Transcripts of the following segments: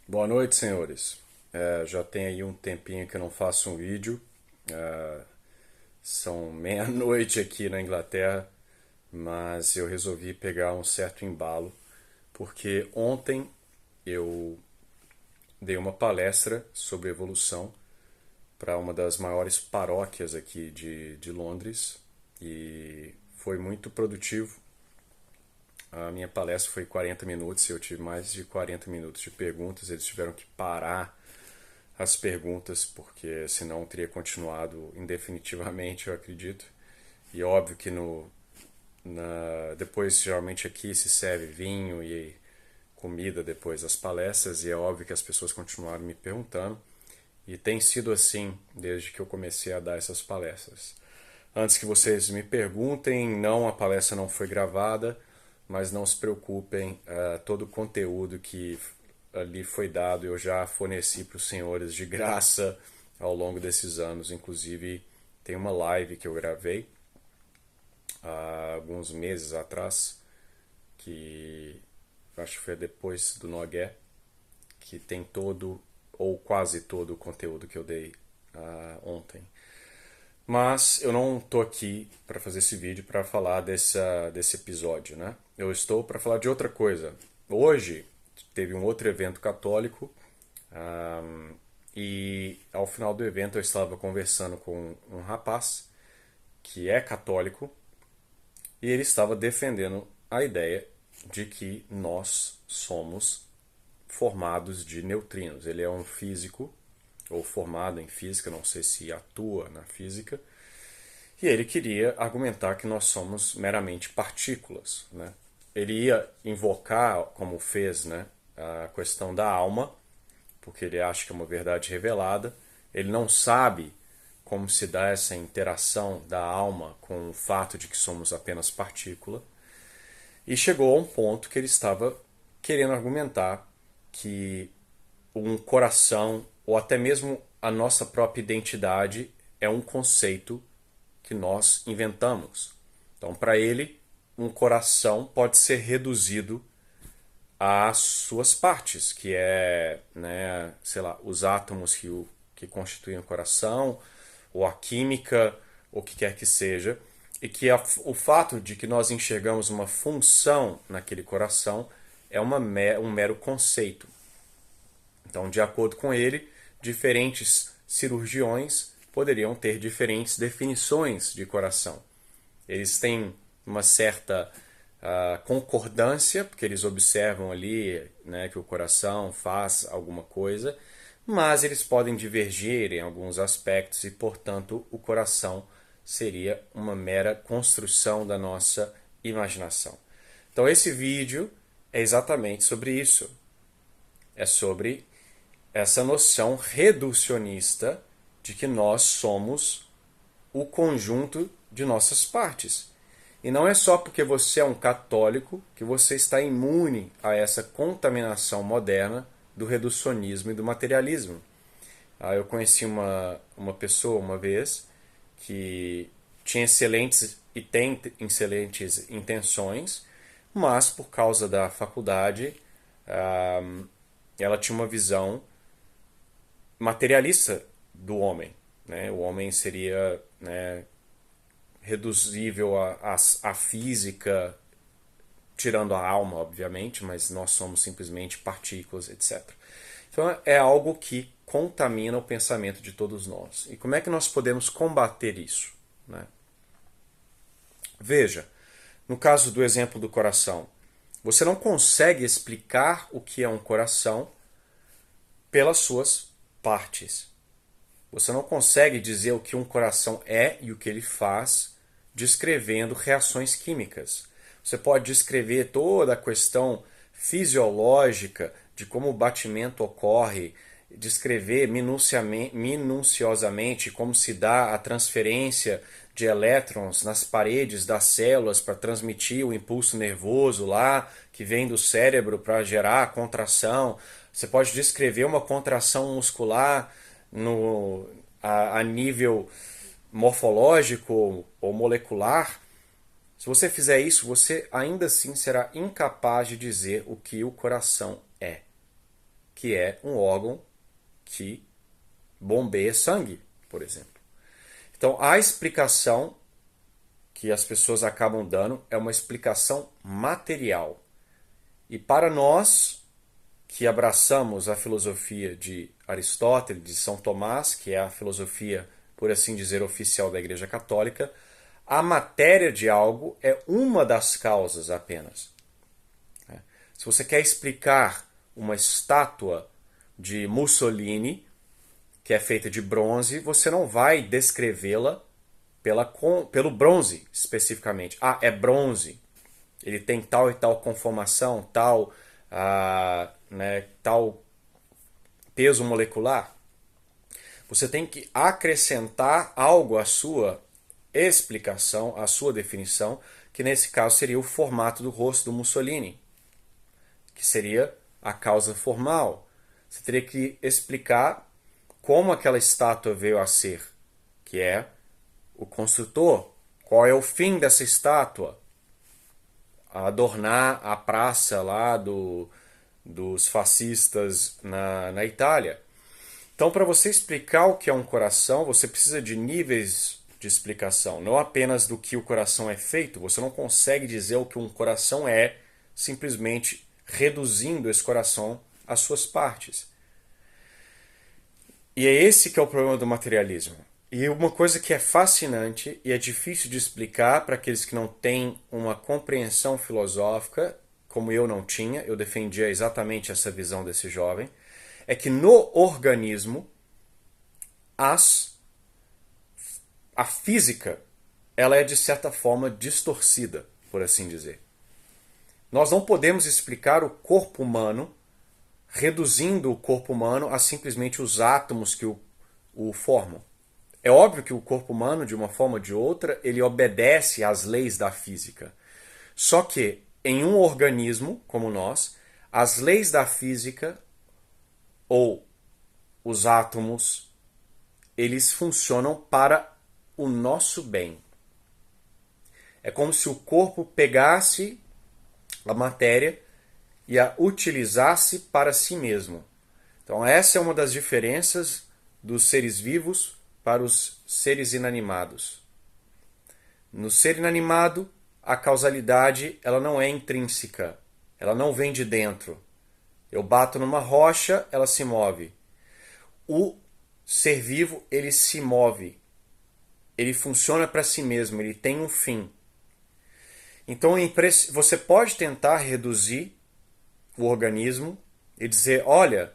Boa noite, senhores. Já tem aí um tempinho que eu não faço um vídeo. É, São meia-noite aqui na Inglaterra, mas eu resolvi pegar um certo embalo, porque ontem eu dei uma palestra sobre evolução para uma das maiores paróquias aqui de Londres e foi muito produtivo. A minha palestra foi 40 minutos e eu tive mais de 40 minutos de perguntas. Eles tiveram que parar as perguntas, porque senão teria continuado indefinitivamente, eu acredito. E óbvio que depois, geralmente aqui se serve vinho e comida depois das palestras, e é óbvio que as pessoas continuaram me perguntando. E tem sido assim desde que eu comecei a dar essas palestras. Antes que vocês me perguntem, não, a palestra não foi gravada, mas não se preocupem, todo o conteúdo que ali foi dado eu já forneci para os senhores de graça ao longo desses anos. Inclusive, tem uma live que eu gravei há alguns meses atrás, que acho que foi depois do Nogué, que tem todo ou quase todo o conteúdo que eu dei ontem. Mas eu não estou aqui para fazer esse vídeo para falar desse episódio, né? Eu estou para falar de outra coisa. Hoje teve um outro evento católico, e ao final do evento eu estava conversando com um rapaz que é católico e ele estava defendendo a ideia de que nós somos formados de neutrinos. Ele é um físico ou formado em física, não sei se atua na física, e ele queria argumentar que nós somos meramente partículas, né? Ele ia invocar, como fez, né, a questão da alma, porque ele acha que é uma verdade revelada. Ele não sabe como se dá essa interação da alma com o fato de que somos apenas partícula. E chegou a um ponto que ele estava querendo argumentar que um coração, ou até mesmo a nossa própria identidade, é um conceito que nós inventamos. Então, para ele, um coração pode ser reduzido às suas partes, que é, né, sei lá, os átomos que constituem o coração, ou a química, ou o que quer que seja, e que o fato de que nós enxergamos uma função naquele coração é um mero conceito. Então, de acordo com ele, diferentes cirurgiões poderiam ter diferentes definições de coração. Eles têm uma certa concordância, porque eles observam ali, né, que o coração faz alguma coisa, mas eles podem divergir em alguns aspectos e, portanto, o coração seria uma mera construção da nossa imaginação. Então, esse vídeo é exatamente sobre isso. É sobre essa noção reducionista de que nós somos o conjunto de nossas partes. E não é só porque você é um católico que você está imune a essa contaminação moderna do reducionismo e do materialismo. Eu conheci uma pessoa uma vez que tinha excelentes e tem excelentes intenções, mas por causa da faculdade, ela tinha uma visão materialista do homem. Né? O homem seria, né, reduzível à física, tirando a alma, obviamente, mas nós somos simplesmente partículas, etc. Então é algo que contamina o pensamento de todos nós. E como é que nós podemos combater isso? Né? Veja, no caso do exemplo do coração, você não consegue explicar o que é um coração pelas suas partes. Você não consegue dizer o que um coração é e o que ele faz descrevendo reações químicas. Você pode descrever toda a questão fisiológica de como o batimento ocorre, descrever minuciosamente como se dá a transferência de elétrons nas paredes das células para transmitir o impulso nervoso lá que vem do cérebro para gerar a contração. Você pode descrever uma contração muscular a nível morfológico ou molecular. Se você fizer isso, você ainda assim será incapaz de dizer o que o coração é. Que que é um órgão que bombeia sangue, por exemplo. Então, a explicação que as pessoas acabam dando é uma explicação material. E para nós que abraçamos a filosofia de Aristóteles, de São Tomás, que é a filosofia, por assim dizer, oficial da Igreja Católica, a matéria de algo é uma das causas apenas. Se você quer explicar uma estátua de Mussolini, que é feita de bronze, você não vai descrevê-la pelo bronze especificamente. Ah, é bronze. Ele tem tal e tal conformação, tal peso molecular. Você tem que acrescentar algo à sua explicação, à sua definição, que nesse caso seria o formato do rosto do Mussolini, que seria a causa formal. Você teria que explicar como aquela estátua veio a ser, que é o construtor. Qual é o fim dessa estátua? Adornar a praça lá dos fascistas na Itália. Então, para você explicar o que é um coração, você precisa de níveis de explicação, não apenas do que o coração é feito. Você não consegue dizer o que um coração é simplesmente reduzindo esse coração às suas partes. E é esse que é o problema do materialismo. E uma coisa que é fascinante e é difícil de explicar para aqueles que não têm uma compreensão filosófica, como eu não tinha, eu defendia exatamente essa visão desse jovem, é que no organismo a física ela é de certa forma distorcida, por assim dizer. Nós não podemos explicar o corpo humano reduzindo o corpo humano a simplesmente os átomos que o formam. É óbvio que o corpo humano, de uma forma ou de outra, ele obedece às leis da física. Só que, em um organismo como nós, as leis da física ou os átomos, eles funcionam para o nosso bem. É como se o corpo pegasse a matéria e a utilizasse para si mesmo. Então essa é uma das diferenças dos seres vivos para os seres inanimados. No ser inanimado, a causalidade ela não é intrínseca, ela não vem de dentro. Eu bato numa rocha, ela se move. O ser vivo, ele se move. Ele funciona para si mesmo, ele tem um fim. Então você pode tentar reduzir o organismo e dizer, olha,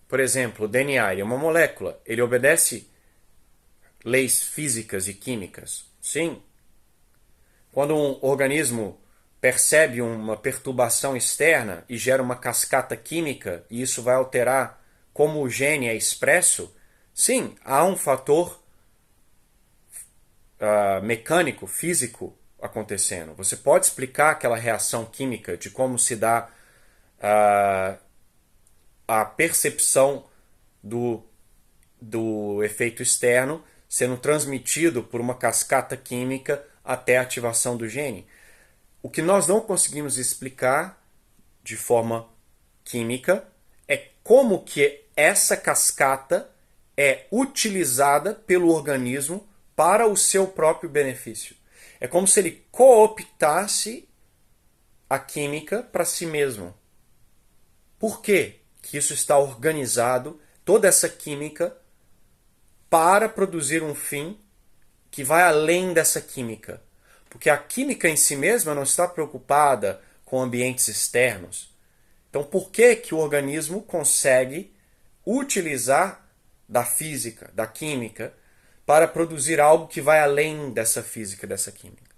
por exemplo, o DNA é uma molécula, ele obedece leis físicas e químicas. Sim. Quando um organismo percebe uma perturbação externa e gera uma cascata química e isso vai alterar como o gene é expresso, sim, há um fator mecânico, físico acontecendo. Você pode explicar aquela reação química de como se dá a percepção do efeito externo sendo transmitido por uma cascata química até a ativação do gene. O que nós não conseguimos explicar de forma química é como que essa cascata é utilizada pelo organismo para o seu próprio benefício. É como se ele cooptasse a química para si mesmo. Por quê que isso está organizado, toda essa química, para produzir um fim que vai além dessa química? Porque a química em si mesma não está preocupada com ambientes externos. Então, por que que o organismo consegue utilizar da física, da química, para produzir algo que vai além dessa física, dessa química?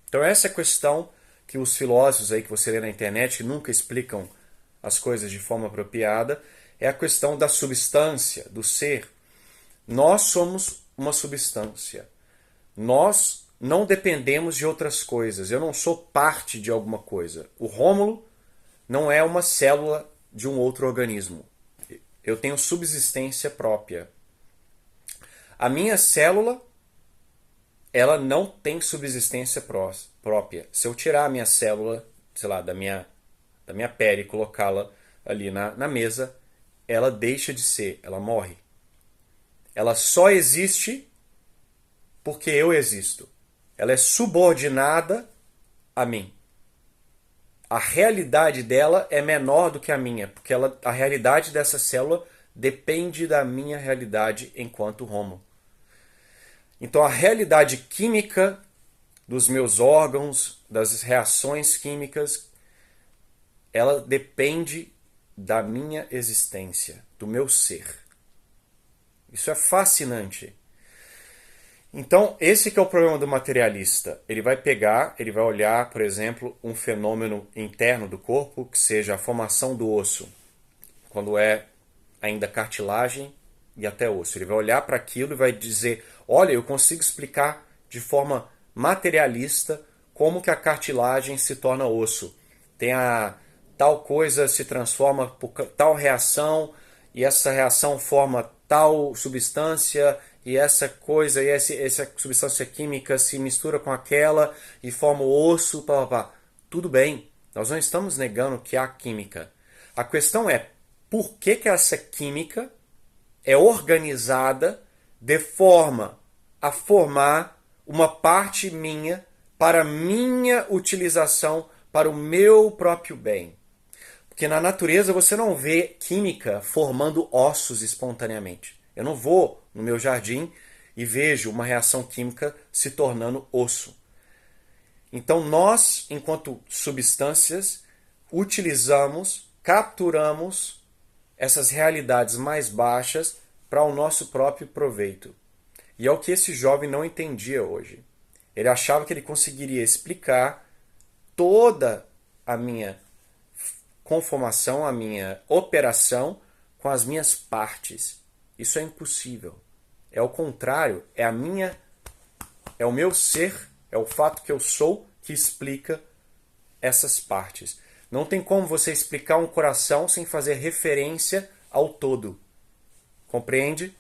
Então, essa é a questão que os filósofos aí que você lê na internet que nunca explicam as coisas de forma apropriada, é a questão da substância, do ser. Nós somos uma substância. Nós não dependemos de outras coisas. Eu não sou parte de alguma coisa. O Rômulo não é uma célula de um outro organismo. Eu tenho subsistência própria. A minha célula, ela não tem subsistência própria. Se eu tirar a minha célula, sei lá, da minha pele e colocá-la ali na mesa, ela deixa de ser, ela morre. Ela só existe porque eu existo. Ela é subordinada a mim. A realidade dela é menor do que a minha, porque a realidade dessa célula depende da minha realidade enquanto Homo. Então a realidade química dos meus órgãos, das reações químicas, ela depende da minha existência, do meu ser. Isso é fascinante. Então, esse que é o problema do materialista. Ele vai pegar, ele vai olhar, por exemplo, um fenômeno interno do corpo, que seja a formação do osso, quando é ainda cartilagem e até osso. Ele vai olhar para aquilo e vai dizer, olha, eu consigo explicar de forma materialista como que a cartilagem se torna osso. Tem a tal coisa se transforma por tal reação e essa reação forma tal substância e essa coisa e essa substância química se mistura com aquela e forma o osso, pá, pá, pá. Tudo bem, nós não estamos negando que há química. A questão é por que essa química é organizada de forma a formar uma parte minha para minha utilização, para o meu próprio bem. Porque na natureza você não vê química formando ossos espontaneamente. Eu não vou no meu jardim e vejo uma reação química se tornando osso. Então nós, enquanto substâncias, utilizamos, capturamos essas realidades mais baixas para o nosso próprio proveito. E é o que esse jovem não entendia hoje. Ele achava que ele conseguiria explicar toda a minha conformação, a minha operação com as minhas partes. Isso é impossível. É o contrário, é o meu ser, é o fato que eu sou que explica essas partes. Não tem como você explicar um coração sem fazer referência ao todo. Compreende?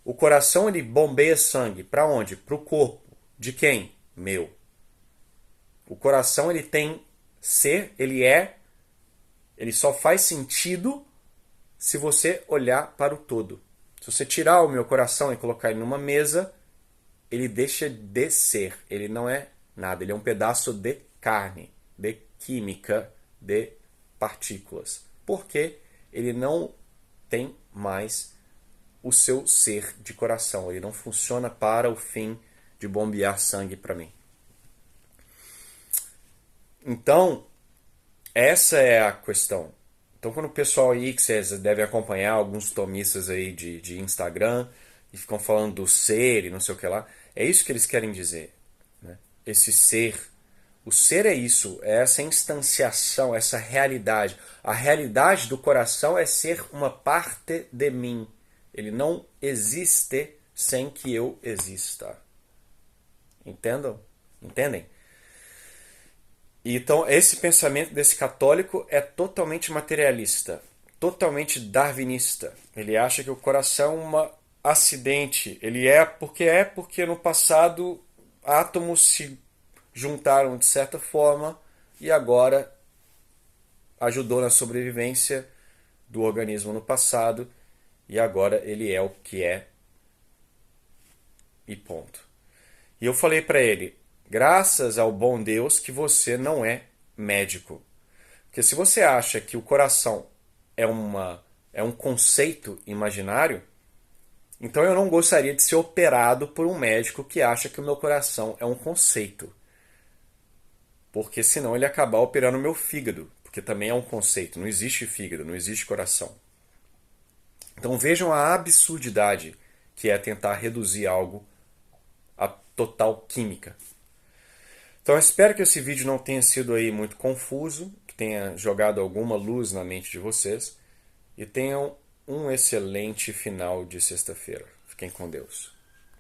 O coração ele bombeia sangue para onde? Para o corpo. De quem? Meu. O coração ele tem ser, ele só faz sentido se você olhar para o todo. Se você tirar o meu coração e colocar ele numa mesa, ele deixa de ser. Ele não é nada. Ele é um pedaço de carne, de química, de partículas. Porque ele não tem mais o seu ser de coração. Ele não funciona para o fim de bombear sangue para mim. Então, essa é a questão. Então, quando o pessoal aí, que vocês devem acompanhar, alguns tomistas aí de Instagram, e ficam falando do ser e não sei o que lá, é isso que eles querem dizer. Né? Esse ser. O ser é isso, é essa instanciação, essa realidade. A realidade do coração é ser uma parte de mim. Ele não existe sem que eu exista. Entendam? Entendem? Então, esse pensamento desse católico é totalmente materialista, totalmente darwinista. Ele acha que o coração é um acidente. Ele é porque no passado átomos se juntaram de certa forma e agora ajudou na sobrevivência do organismo no passado e agora ele é o que é e ponto. E eu falei para ele, graças ao bom Deus que você não é médico. Porque se você acha que o coração é um conceito imaginário, então eu não gostaria de ser operado por um médico que acha que o meu coração é um conceito. Porque senão ele acabar operando o meu fígado, porque também é um conceito, não existe fígado, não existe coração. Então vejam a absurdidade que é tentar reduzir algo a total química. Então eu espero que esse vídeo não tenha sido aí muito confuso, que tenha jogado alguma luz na mente de vocês e tenham um excelente final de sexta-feira. Fiquem com Deus.